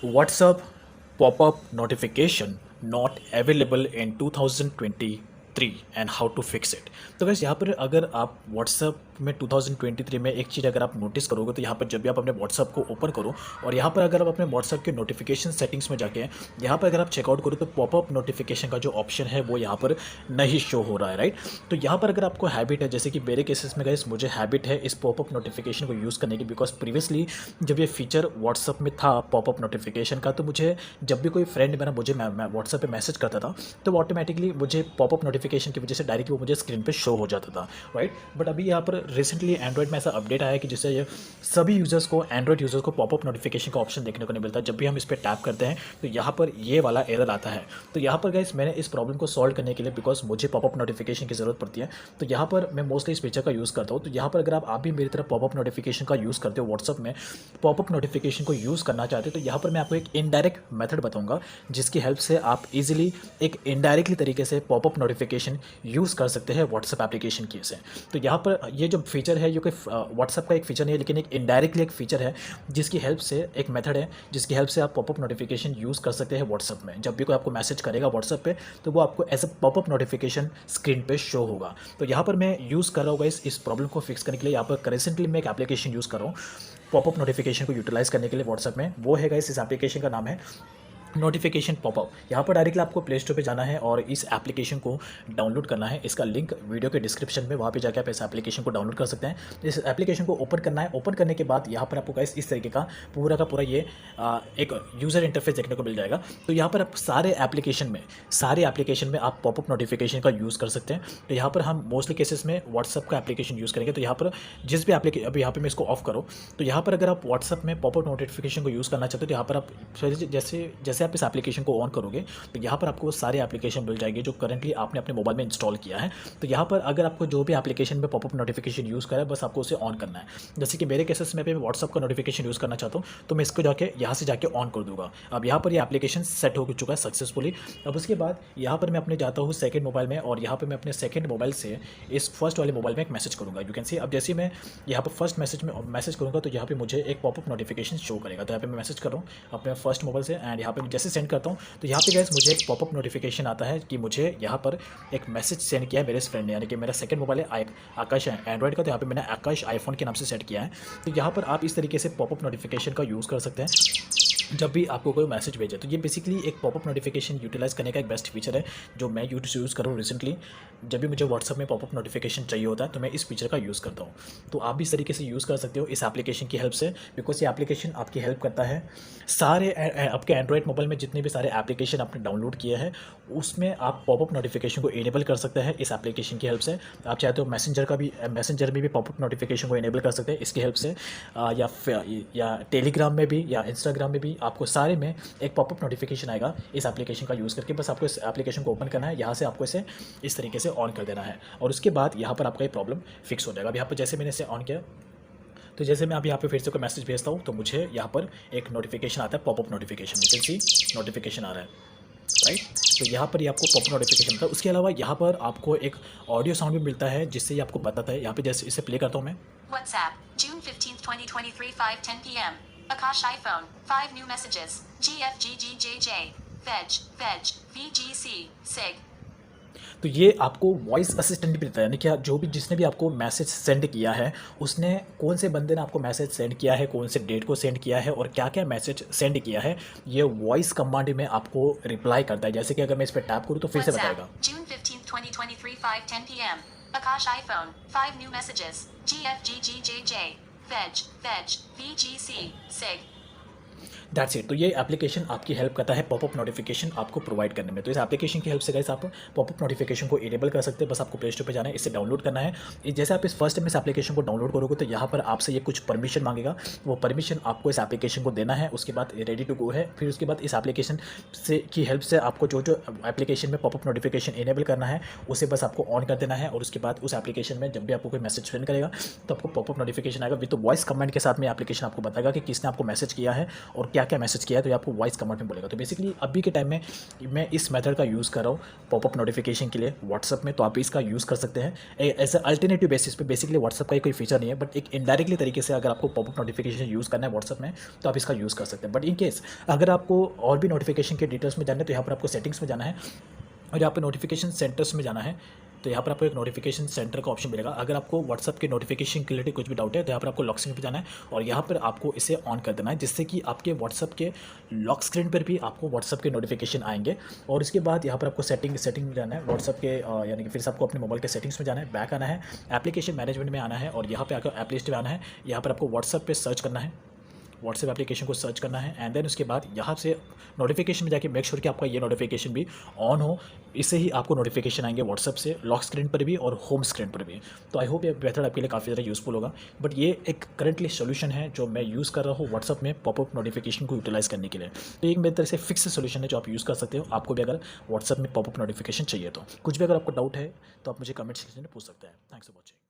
WhatsApp pop-up notification not available in 2023 and how to fix it। तो guys यहाँ पर अगर आप WhatsApp में 2023 में एक चीज़ अगर आप नोटिस करोगे तो यहाँ पर जब भी आप अपने WhatsApp को ओपन करो और यहाँ पर अगर आप अपने WhatsApp के नोटिफिकेशन सेटिंग्स में जाके यहाँ पर अगर आप चेकआउट करो तो पॉपअप नोटिफिकेशन का जो ऑप्शन है वो यहाँ पर नहीं शो हो रहा है, राइट। तो यहाँ पर अगर आपको हैबिट है, जैसे कि मेरे केसेस में गाइस मुझे हैबिट है इस पॉपअप नोटिफिकेशन को यूज़ करने की, बिकॉज प्रीवियसली जब ये फीचर व्हाट्सअप में था पॉपअप नोटिफिकेशन का, तो मुझे जब भी कोई फ्रेंड मेरा मुझे व्हाट्सअप पे मैसेज करता था तो वो ऑटोमेटिकली मुझे पॉपअप नोटिफिकेशन की वजह से डायरेक्टली वो मुझे स्क्रीन पे शो हो जाता था, राइट। बट अभी यहाँ पर रिसेंटली एंड्रॉइड में ऐसा अपडेट आया है कि जिससे ये सभी यूज़र्स को, एंड्रॉइड यूज़र्स को पॉपअप नोटिफिकेशन का ऑप्शन देखने को नहीं मिलता। जब भी हम इस पर टैप करते हैं तो यहाँ पर ये वाला एरर आता है। तो यहाँ पर गाइस मैंने इस प्रॉब्लम को सॉल्व करने के लिए, बिकॉज मुझे पॉपअप नोटिफिकेशन की ज़रूरत पड़ती है, तो यहाँ पर मैं मोस्टली इस फीचर का यूज़ करता हूँ। तो यहाँ पर अगर आप भी मेरी तरह पॉपअप नोटिफिकेशन का यूज़ करते हो, व्हाट्सअप में पॉपअप नोटिफिकेशन को यूज़ करना चाहते हो, तो यहाँ पर मैं आपको एक इनडायरेक्ट मेथड बताऊँगा जिसकी हेल्प से आप इजीली एक इनडायरेक्टली तरीके से पॉपअप नोटिफिकेशन यूज़ कर सकते हैं व्हाट्सएप एप्लीकेशन की से। तो यहाँ पर ये जो फीचर है ये कोई व्हाट्सएप का एक फीचर नहीं है, लेकिन एक इनडायरेक्टली एक फीचर है जिसकी हेल्प से, एक मेथड है जिसकी हेल्प से आप पॉपअप नोटिफिकेशन यूज़ कर सकते हैं व्हाट्सएप में। जब भी कोई आपको मैसेज करेगा व्हाट्सएप पे तो वो आपको as a popup notification screen पे शो होगा। तो यहाँ पर मैं यूज़ कर रहा हूँ इस प्रॉब्लम को फिक्स करने के लिए। यहाँ पर रिसेंटली मैं एक एप्लीकेशन यूज़ कर रहा हूँ पॉपअप नोटिफिकेशन को यूटिलाइज़ करने के लिए व्हाट्सएप में। वो है गाइस, इस एप्लीकेशन का नाम है नोटिफिकेशन पॉपअप। यहाँ पर डायरेक्टली आपको प्ले स्टोर पे जाना है और इस एप्लीकेशन को डाउनलोड करना है। इसका लिंक वीडियो के डिस्क्रिप्शन में, वहाँ पे जाकर आप इस एप्लीकेशन को डाउनलोड कर सकते हैं। इस एप्लीकेशन को ओपन करना है। ओपन करने के बाद यहाँ पर आपको गाइस इस तरीके का पूरा ये एक यूज़र इंटरफेस देखने को मिल जाएगा। तो यहाँ पर आप सारे एप्लीकेशन में आप पॉपअप नोटिफिकेशन का यूज़ कर सकते हैं। तो यहाँ पर हम मोस्टली केसेस में व्हाट्सअप का एप्लीकेशन यूज़ करेंगे। तो यहाँ पर जिस भी एप्लीकेशन, अभी यहाँ पर मैं इसको ऑफ करूँ तो यहाँ पर अगर आप व्हाट्सअप में पॉपअप नोटिफिकेशन को यूज़ करना चाहते हो तो यहाँ पर आप जैसे आप इस एप्लीकेशन को ऑन करोगे तो यहाँ पर आपको वो सारे एप्लीकेशन मिल जाएंगे जो करंटली आपने अपने मोबाइल में इंस्टॉल किया है। तो यहाँ पर अगर आपको जो भी एप्लीकेशन में पॉपअप नोटिफिकेशन यूज़ करा है बस आपको उसे ऑन करना है। जैसे कि मेरे केसेस में भी मैं व्हाट्सअप का नोटिफिकेशन यूज़ करना चाहता हूँ तो मैं इसको जाके यहाँ से जाके ऑन कर दूंगा। अब यहाँ पर ये एप्लीकेशन सेट हो चुका है सक्सेसफुली। अब उसके बाद यहाँ पर मैं अपने जाता हूँ सेकंड मोबाइल में और यहाँ पर मैं अपने सेकंड मोबाइल से इस फर्स्ट वाले मोबाइल में एक मैसेज करूँगा। यू कैन सी, अब जैसे मैं यहाँ पर फर्स्ट मैसेज करूँगा तो यहाँ पर मुझे एक पॉपअप नोटिफिकेशन शो करेगा। तो यहाँ पर मैं मैसेज कर रहा हूँ अपने फर्स्ट मोबाइल से एंड यहाँ पर जैसे सेंड करता हूँ तो यहाँ पे गाइस मुझे एक पॉपअप नोटिफिकेशन आता है कि मुझे यहाँ पर एक मैसेज सेंड किया है मेरे फ्रेंड ने, यानी कि मेरा सेकंड मोबाइल है आकाश है एंड्रॉइड का, तो यहाँ पे मैंने आकाश आईफोन के नाम से सेट किया है। तो यहाँ पर आप इस तरीके से पॉपअप नोटिफिकेशन का यूज़ कर सकते हैं जब भी आपको कोई मैसेज भेजे। तो ये बेसिकली एक पॉपअप नोटिफिकेशन यूटिलाइज़ करने का एक बेस्ट फीचर है जो मैं यूज़ कर रहा हूँ रिसेंटली। जब भी मुझे व्हाट्सअप में पॉपअप नोटिफिकेशन चाहिए होता है तो मैं इस फीचर का यूज़ करता हूँ। तो आप भी इस तरीके से यूज़ कर सकते हो इस एप्लीकेशन की हेल्प से, बिकॉज ये एप्लीकेशन आपकी हेल्प करता है सारे आपके एंड्रॉइड मोबाइल में जितने भी सारे एप्लीकेशन आपने डाउनलोड किए हैं उसमें आप पॉपअप नोटिफिकेशन को इनेबल कर सकते हैं इस एप्लीकेशन की हेल्प से। आप चाहते हो मैसेंजर में भी पॉपअप नोटिफिकेशन को इनेबल कर सकते हैं इसकी हेल्प से, या टेलीग्राम में भी या इंस्टाग्राम में भी आपको सारे में एक पॉपअप नोटिफिकेशन आएगा इस एप्लीकेशन का यूज़ करके। बस आपको इस एप्लीकेशन को ओपन करना है, यहाँ से आपको इसे इस तरीके से ऑन कर देना है और उसके बाद यहाँ पर आपका ये प्रॉब्लम फिक्स हो जाएगा। अब यहाँ पर जैसे मैंने इसे ऑन किया तो जैसे मैं अब यहाँ पे फिर से कोई मैसेज भेजता हूँ तो मुझे यहाँ पर एक नोटिफिकेशन आता है popup notification. You can see notification आ रहा है, राइट। तो यहाँ पर ये आपको पॉपअप नोटिफिकेशन मिलता है। उसके अलावा यहाँ पर आपको एक ऑडियो साउंड भी मिलता है जिससे ये आपको बताता है। यहाँ पे जैसे इसे प्ले करता हूँ मैं। WhatsApp, June 15th, 2023, 5:10 p.m. Akash iPhone, 5 new messages. GFGGJJ, Veg, VGC, SIG. तो ये आपको वॉइस असिस्टेंट भी देता है, यानी कि जो भी जिसने भी आपको मैसेज सेंड किया है उसने, कौन से बंदे ने आपको मैसेज सेंड किया है, कौन से डेट को सेंड किया है और क्या क्या मैसेज सेंड किया है, ये वॉइस कमांड में आपको रिप्लाई करता है। जैसे कि अगर मैं इस पर टैप करूँ तो फिर से बताएगा। June 15th, 2023, 5:10 p.m. Akash iPhone, 5 new messages. GFGGJJ, Veg, VGC, SIG. That's it. तो ये एप्लीकेशन आपकी हेल्प करता है पॉपअप नोटिफिकेशन आपको प्रोवाइड करने में। तो इस एप्लीकेशन की हेल्प से गाइस आप पॉपअप नोटिफिकेशन को इनेबल कर सकते हैं। बस आपको प्ले स्टोर पे जाना है, इसे डाउनलोड करना है। जैसे आप इस फर्स्ट टाइम इस एप्लीकेशन को डाउनलोड करोगे तो यहाँ पर आपसे ये कुछ परमिशन मांगेगा, वो परमिशन आपको इस एप्लीकेशन को देना है। उसके बाद रेडी टू गो है। फिर उसके बाद इस एप्लीकेशन से की हेल्प से आपको जो एप्लीकेशन में पॉपअप नोटिफिकेशन इनेबल करना है उसे बस आपको ऑन कर देना है और उसके बाद उस एप्लीकेशन में जब भी आपको कोई मैसेज सेंड करेगा तो आपको पॉपअप नोटिफिकेशन आएगा विद वॉइस कमेंट के साथ में। एप्लीकेशन आपको बताएगा कि किसने आपको मैसेज किया है और क्या क्या मैसेज किया है, तो ये आपको वॉइस कमांड में बोलेगा। तो बेसिकली अभी के टाइम में मैं इस मेथड का यूज़ कर रहा हूँ पॉपअप नोटिफिकेशन के लिए व्हाट्सअप में, तो आप इसका यूज़ कर सकते हैं एज अ अल्टरनेटिव बेसिस पे। बेसिकली व्हाट्सअप का कोई फीचर नहीं है, बट एक इनडायरेक्टली तरीके से अगर आपको पॉपअप नोटिफिकेशन यूज़ करना है व्हाट्सअप में, तो आप इसका यूज़ कर सकते हैं। बट इन केस अगर आपको और भी नोटिफिकेशन के डिटेल्स में जाना है, तो यहाँ पर आपको सेटिंग्स में जाना है और यहाँ पर नोटिफिकेशन सेंटर्स में जाना है। तो यहाँ पर आपको एक नोटिफिकेशन सेंटर का ऑप्शन मिलेगा। अगर आपको व्हाट्सअप के नोटिफिकेशन के रिलेटेड कुछ भी डाउट है, तो यहाँ पर आपको लॉक स्क्रीन पे जाना है और यहाँ पर आपको इसे ऑन कर देना है, जिससे कि आपके व्हाट्सअप के लॉक स्क्रीन पर भी आपको व्हाट्सअप के नोटिफिकेशन आएंगे। और इसके बाद यहाँ पर आपको सेटिंग में जाना है व्हाट्सअप के, यानी कि फिर से आपको अपने मोबाइल के सेटिंग्स में जाना है, बैक आना है, एप्लीकेशन मैनेजमेंट में आना है और यहाँ पर आकर ऐप लिस्ट में आना है। यहाँ पर आपको व्हाट्सअप पे सर्च करना है, व्हाट्सएप एप्लीकेशन को सर्च करना है एंड देन उसके बाद यहाँ से नोटिफिकेशन में जाके मेक श्योर कि आपका ये नोटिफिकेशन भी ऑन हो। इससे ही आपको नोटिफिकेशन आएंगे व्हाट्सएप से लॉक स्क्रीन पर भी और होम स्क्रीन पर भी। तो आई होप ये मेथड आपके लिए काफ़ी ज़्यादा यूज़फुल होगा। बट ये एक करंटली सोल्यूशन है जो मैं यूज़ कर रहा हूँ व्हाट्सएप में पॉपअप नोटिफिकेशन को यूटिलाइज़ करने के लिए। तो एक मेरी तरह से फिक्स सोल्यूशन है जो आप यूज़ कर सकते हो, आपको भी अगर व्हाट्सएप में पॉपअप नोटिफिकेशन चाहिए तो। कुछ भी अगर आपको डाउट है तो आप मुझे कमेंट सेक्शन में पूछ सकते हैं। Thanks for watching.